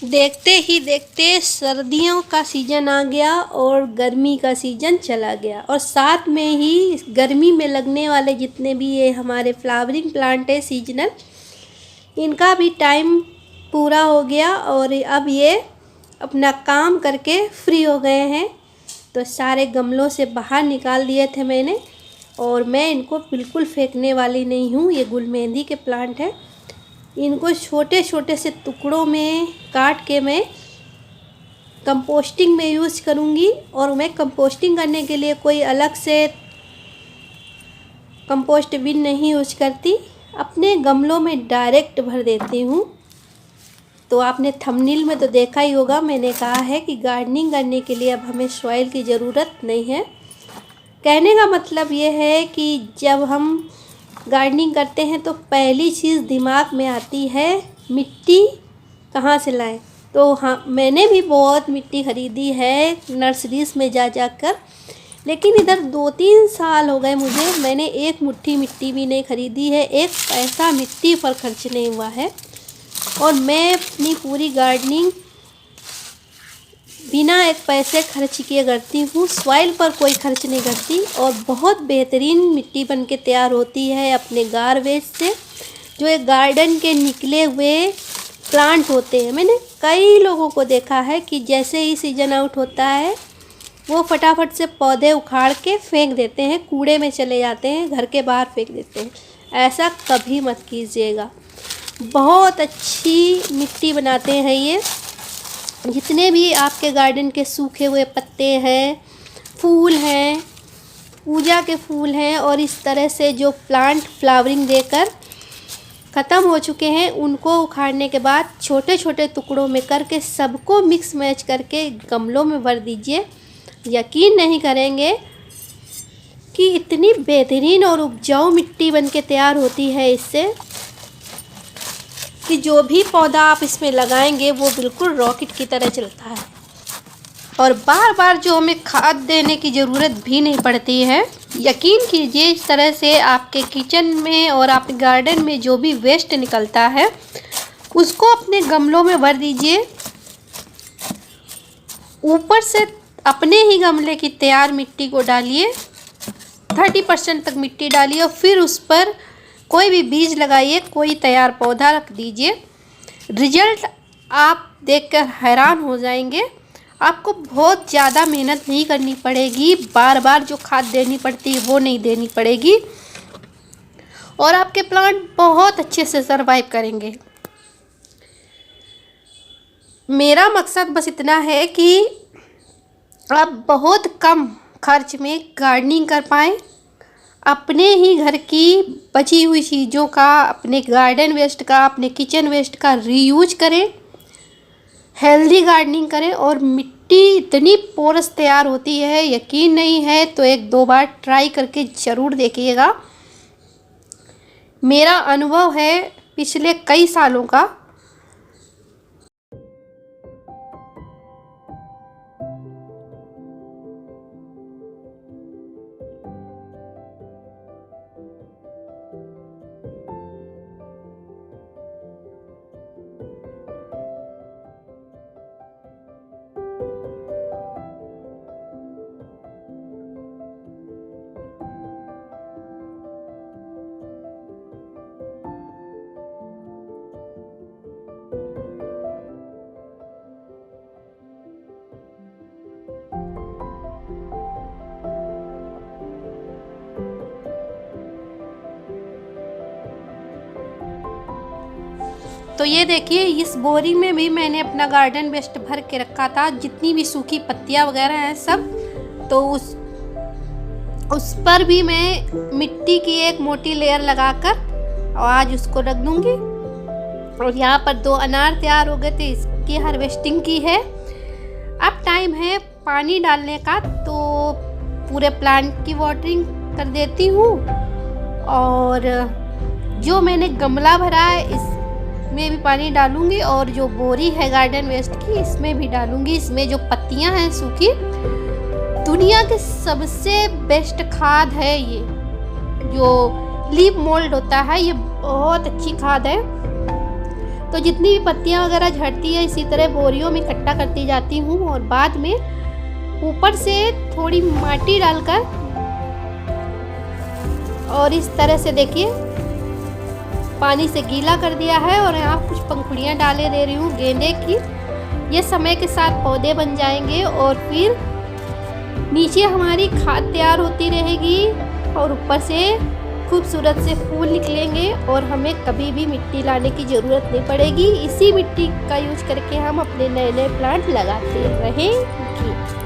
देखते ही देखते सर्दियों का सीज़न आ गया और गर्मी का सीज़न चला गया, और साथ में ही गर्मी में लगने वाले जितने भी ये हमारे फ्लावरिंग प्लांट है सीजनल, इनका भी टाइम पूरा हो गया और अब ये अपना काम करके फ्री हो गए हैं। तो सारे गमलों से बाहर निकाल दिए थे मैंने, और मैं इनको बिल्कुल फेंकने वाली नहीं हूँ। ये गुलमेंदी के प्लांट है, इनको छोटे छोटे से टुकड़ों में काट के मैं कंपोस्टिंग में यूज़ करूँगी। और मैं कंपोस्टिंग करने के लिए कोई अलग से कंपोस्ट बिन नहीं यूज करती, अपने गमलों में डायरेक्ट भर देती हूँ। तो आपने थंबनेल में तो देखा ही होगा, मैंने कहा है कि गार्डनिंग करने के लिए अब हमें सॉइल की ज़रूरत नहीं है। कहने का मतलब ये है कि जब हम गार्डनिंग करते हैं तो पहली चीज़ दिमाग में आती है मिट्टी कहाँ से लाएं। तो हाँ, मैंने भी बहुत मिट्टी ख़रीदी है नर्सरीज़ में जा कर, लेकिन इधर 2-3 साल हो गए मुझे, मैंने एक मुट्ठी मिट्टी भी नहीं ख़रीदी है, एक पैसा मिट्टी पर खर्च नहीं हुआ है। और मैं अपनी पूरी गार्डनिंग बिना एक पैसे खर्च किए करती हूँ, सॉइल पर कोई खर्च नहीं करती, और बहुत बेहतरीन मिट्टी बन के तैयार होती है अपने गार्बेज से। जो एक गार्डन के निकले हुए प्लांट होते हैं, मैंने कई लोगों को देखा है कि जैसे ही सीजन आउट होता है वो फटाफट से पौधे उखाड़ के फेंक देते हैं, कूड़े में चले जाते हैं, घर के बाहर फेंक देते हैं। ऐसा कभी मत कीजिएगा। बहुत अच्छी मिट्टी बनाते हैं ये। जितने भी आपके गार्डन के सूखे हुए पत्ते हैं, फूल हैं, पूजा के फूल हैं, और इस तरह से जो प्लांट फ्लावरिंग देकर ख़त्म हो चुके हैं, उनको उखाड़ने के बाद छोटे छोटे टुकड़ों में करके सबको मिक्स मैच करके गमलों में भर दीजिए। यकीन नहीं करेंगे कि इतनी बेहतरीन और उपजाऊ मिट्टी बन के तैयार होती है इससे, कि जो भी पौधा आप इसमें लगाएंगे वो बिल्कुल रॉकेट की तरह चलता है। और बार बार जो हमें खाद देने की ज़रूरत भी नहीं पड़ती है। यकीन कीजिए, इस तरह से आपके किचन में और आपके गार्डन में जो भी वेस्ट निकलता है उसको अपने गमलों में भर दीजिए। ऊपर से अपने ही गमले की तैयार मिट्टी को डालिए, 30% तक मिट्टी डालिए, और फिर उस पर कोई भी बीज लगाइए, कोई तैयार पौधा रख दीजिए। रिजल्ट आप देखकर हैरान हो जाएंगे। आपको बहुत ज़्यादा मेहनत नहीं करनी पड़ेगी, बार बार जो खाद देनी पड़ती है वो नहीं देनी पड़ेगी, और आपके प्लांट बहुत अच्छे से सर्वाइव करेंगे। मेरा मकसद बस इतना है कि आप बहुत कम खर्च में गार्डनिंग कर पाएँ, अपने ही घर की बची हुई चीज़ों का, अपने गार्डन वेस्ट का, अपने किचन वेस्ट का रीयूज करें, हेल्दी गार्डनिंग करें, और मिट्टी इतनी पोरस तैयार होती है, यकीन नहीं है तो 1-2 बार ट्राई करके ज़रूर देखिएगा। मेरा अनुभव है पिछले कई सालों का। तो ये देखिए, इस बोरी में भी मैंने अपना गार्डन वेस्ट भर के रखा था, जितनी भी सूखी पत्तियां वगैरह हैं सब। तो उस पर भी मैं मिट्टी की एक मोटी लेयर लगाकर और आज उसको रख दूंगी। और यहाँ पर 2 अनार तैयार हो गए थे, इसकी हार्वेस्टिंग की है। अब टाइम है पानी डालने का, तो पूरे प्लांट की वाटरिंग कर देती हूँ। और जो मैंने गमला भरा है इसमें भी पानी डालूंगी, और जो बोरी है गार्डन वेस्ट की इसमें भी डालूंगी। इसमें जो पत्तियां हैं सूखी, दुनिया की सबसे बेस्ट खाद है ये, जो लीफ मोल्ड होता है, ये बहुत अच्छी खाद है। तो जितनी भी पत्तियां वगैरह झड़ती है इसी तरह बोरियों में इकट्ठा करती जाती हूँ और बाद में ऊपर से थोड़ी माटी डालकर और इस तरह से देखिए पानी से गीला कर दिया है और यहाँ कुछ पंखुड़ियाँ डाले दे रही हूँ गेंदे की। ये समय के साथ पौधे बन जाएंगे और फिर नीचे हमारी खाद तैयार होती रहेगी और ऊपर से खूबसूरत से फूल निकलेंगे और हमें कभी भी मिट्टी लाने की ज़रूरत नहीं पड़ेगी। इसी मिट्टी का यूज करके हम अपने नए नए प्लांट लगाते रहेंगे।